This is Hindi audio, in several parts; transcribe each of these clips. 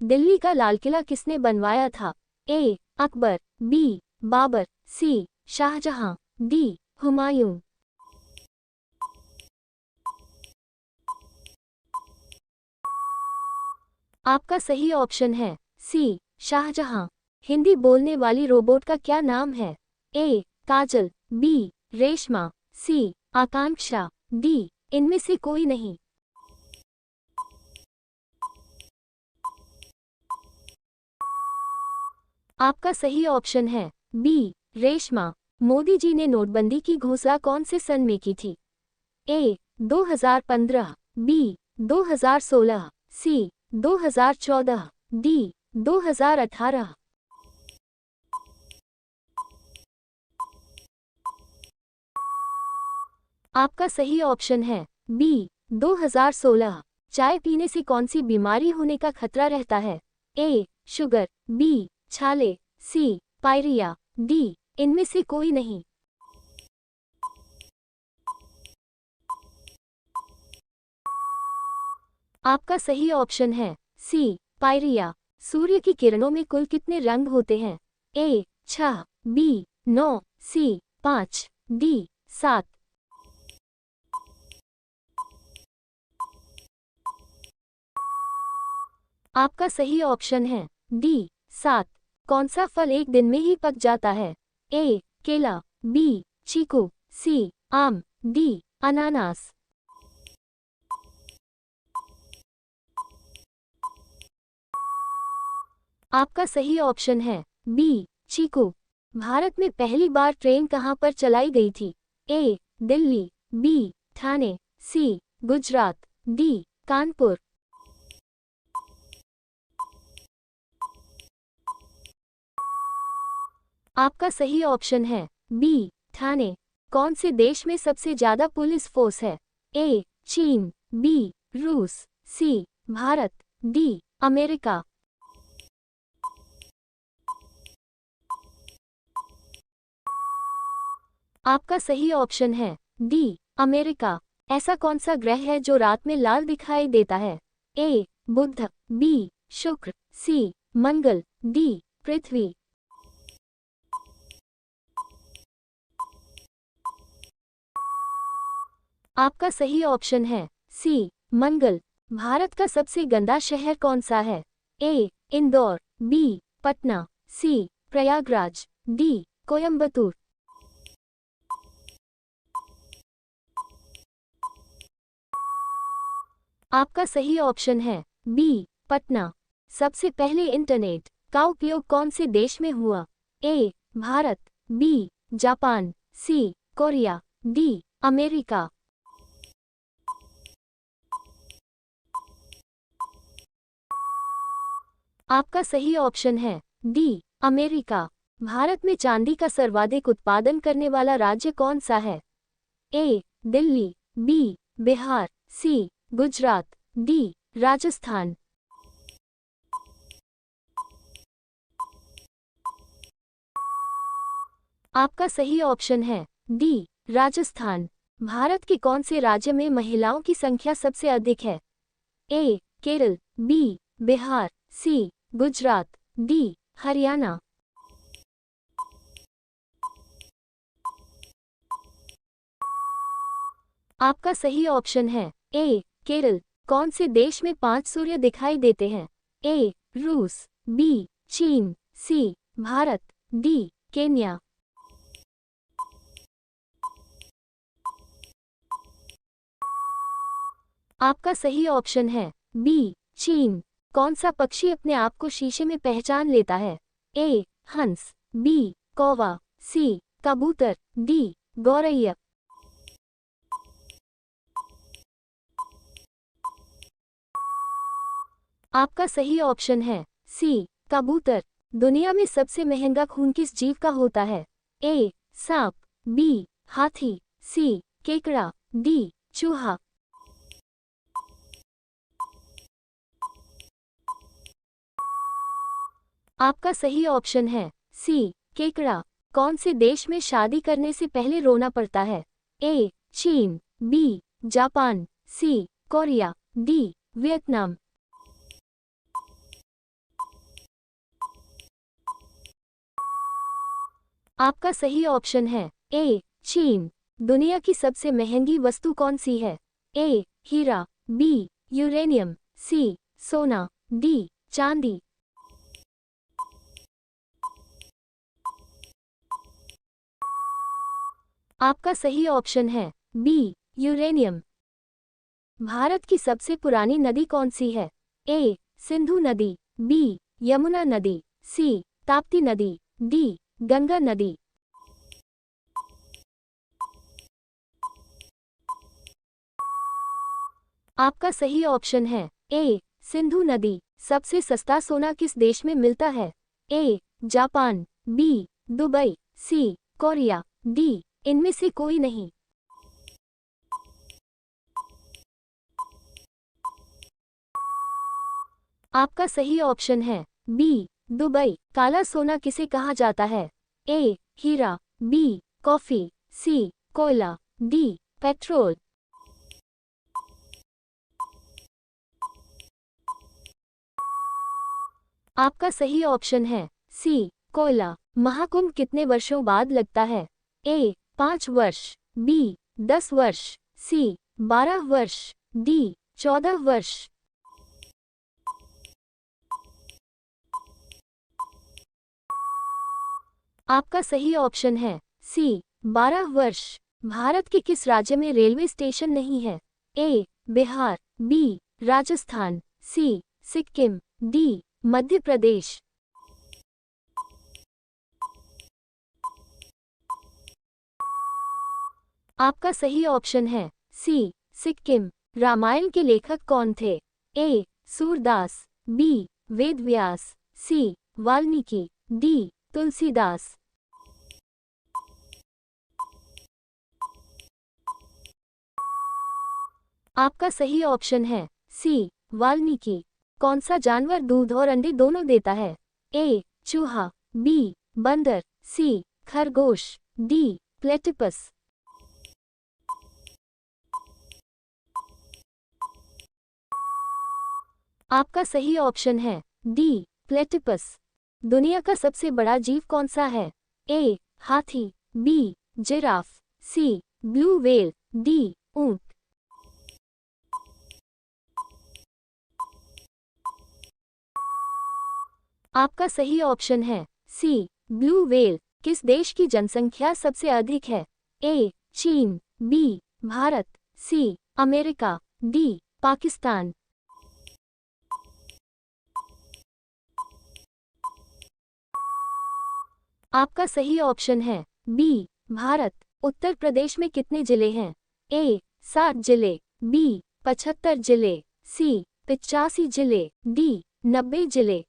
दिल्ली का लाल किला किसने बनवाया था? ए. अकबर, बी. बाबर, सी. शाहजहां, डी. हुमायूं। आपका सही ऑप्शन है सी. शाहजहां। हिंदी बोलने वाली रोबोट का क्या नाम है? ए. काजल, बी. रेशमा, सी. आकांक्षा, डी. इनमें से कोई नहीं। आपका सही ऑप्शन है बी. रेशमा। मोदी जी ने नोटबंदी की घोषणा कौन से सन में की थी? ए. 2015, बी. 2016, सी. 2014, डी. 2018। आपका सही ऑप्शन है बी. 2016। चाय पीने से कौन सी बीमारी होने का खतरा रहता है? ए. Sugar, B. छाले, सी. Pyorrhoea, D. इनमें से कोई नहीं। आपका सही ऑप्शन है सी. पायरिया। सूर्य की किरणों में कुल कितने रंग होते हैं? ए. 6, बी. 9, सी. 5, डी. 7। आपका सही ऑप्शन है डी. 7। कौन सा फल एक दिन में ही पक जाता है? ए. केला, बी. चीकू, सी. आम, डी. अनानास। आपका सही ऑप्शन है बी. चीकू। भारत में पहली बार ट्रेन कहां पर चलाई गई थी? ए. दिल्ली, बी. ठाणे, सी. गुजरात, डी. कानपुर। आपका सही ऑप्शन है बी. ठाणे। कौन से देश में सबसे ज्यादा पुलिस फोर्स है? ए. चीन, बी. रूस, सी. भारत, डी. अमेरिका। आपका सही ऑप्शन है डी. अमेरिका। ऐसा कौन सा ग्रह है जो रात में लाल दिखाई देता है? ए. बुध, बी. शुक्र, सी. मंगल, डी. पृथ्वी। आपका सही ऑप्शन है सी. मंगल। भारत का सबसे गंदा शहर कौन सा है? ए. इंदौर, बी. पटना, सी. प्रयागराज, डी. कोयम्बतूर। आपका सही ऑप्शन है बी. पटना। सबसे पहले इंटरनेट का उपयोग कौन से देश में हुआ? A. Bharat, B. Japan, C. Korea, D. America. आपका सही ऑप्शन है डी. अमेरिका। भारत में चांदी का सर्वाधिक उत्पादन करने वाला राज्य कौन सा है? ए. दिल्ली, बी. बिहार, सी. गुजरात, डी. राजस्थान। आपका सही ऑप्शन है डी. राजस्थान। भारत के कौन से राज्य में महिलाओं की संख्या सबसे अधिक है? ए. केरल, बी. बिहार, सी. गुजरात, डी. हरियाणा। आपका सही ऑप्शन है ए. केरल। कौन से देश में 5 सूर्य दिखाई देते हैं? ए. रूस, बी. चीन, सी. भारत, डी. केन्या। आपका सही ऑप्शन है बी. चीन। कौन सा पक्षी अपने आप को शीशे में पहचान लेता है? ए. हंस, बी. कौवा, सी. कबूतर, डी. गौरैया। आपका सही ऑप्शन है सी. कबूतर। दुनिया में सबसे महंगा खून किस जीव का होता है? ए. सांप, बी. हाथी, सी. केकड़ा, डी. चूहा। आपका सही ऑप्शन है सी. केकड़ा। कौन से देश में शादी करने से पहले रोना पड़ता है? ए. चीन, B. Japan, C. Korea, D. Vietnam. आपका सही ऑप्शन है ए चीन। दुनिया की सबसे महंगी वस्तु कौन सी है? ए हीरा, बी यूरेनियम, सी सोना, डी चांदी। आपका सही ऑप्शन है बी यूरेनियम। भारत की सबसे पुरानी नदी कौन सी है? ए सिंधु नदी, बी यमुना नदी, सी ताप्ती नदी, डी गंगा नदी। आपका सही ऑप्शन है ए सिंधु नदी। सबसे सस्ता सोना किस देश में मिलता है? A Japan, B Dubai, C Korea, D इनमें से कोई नहीं। आपका सही ऑप्शन है बी दुबई। काला सोना किसे कहा जाता है? ए हीरा, बी कॉफी, सी कोयला, डी पेट्रोल। आपका सही ऑप्शन है सी कोयला। महाकुंभ कितने वर्षों बाद लगता है? ए 5 वर्ष, बी 10 वर्ष, सी 12 वर्ष, डी 14 वर्ष। आपका सही ऑप्शन है सी 12 वर्ष। भारत के किस राज्य में रेलवे स्टेशन नहीं है? ए बिहार, बी राजस्थान, सी सिक्किम, डी मध्य प्रदेश। आपका सही ऑप्शन है सी सिक्किम। रामायण के लेखक कौन थे? ए सूरदास, बी वेदव्यास, सी वाल्मीकि, डी तुलसीदास। आपका सही ऑप्शन है सी वाल्मीकि। कौन सा जानवर दूध और अंडे दोनों देता है? ए चूहा, बी बंदर, सी खरगोश, डी प्लेटिपस। आपका सही ऑप्शन है डी प्लेटिपस। दुनिया का सबसे बड़ा जीव कौन सा है? ए हाथी, बी जिराफ, सी ब्लू व्हेल, डी ऊंट। आपका सही ऑप्शन है सी ब्लू व्हेल। किस देश की जनसंख्या सबसे अधिक है? ए चीन, B Bharat, C America, D Pakistan. आपका सही ऑप्शन है बी भारत। उत्तर प्रदेश में कितने जिले हैं? ए 7 जिले, बी 75 जिले, सी 85 जिले, डी 90 जिले।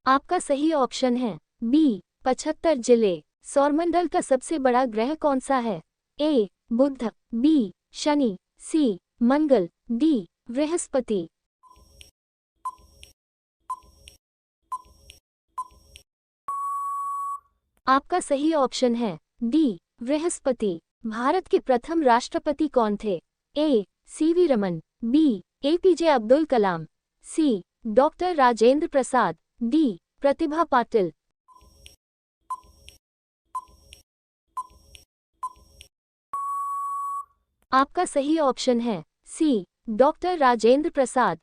आपका सही ऑप्शन है बी 75 जिले। सौरमंडल का सबसे बड़ा ग्रह कौन सा है? ए बुध, बी शनि, सी मंगल, डी बृहस्पति। आपका सही ऑप्शन है डी बृहस्पति। भारत के प्रथम राष्ट्रपति कौन थे? A CV Raman, B APJ Abdul Kalam, C doctor Rajendra Prasad, D Pratibha Patil. आपका सही ऑप्शन है सी डॉक्टर राजेंद्र प्रसाद।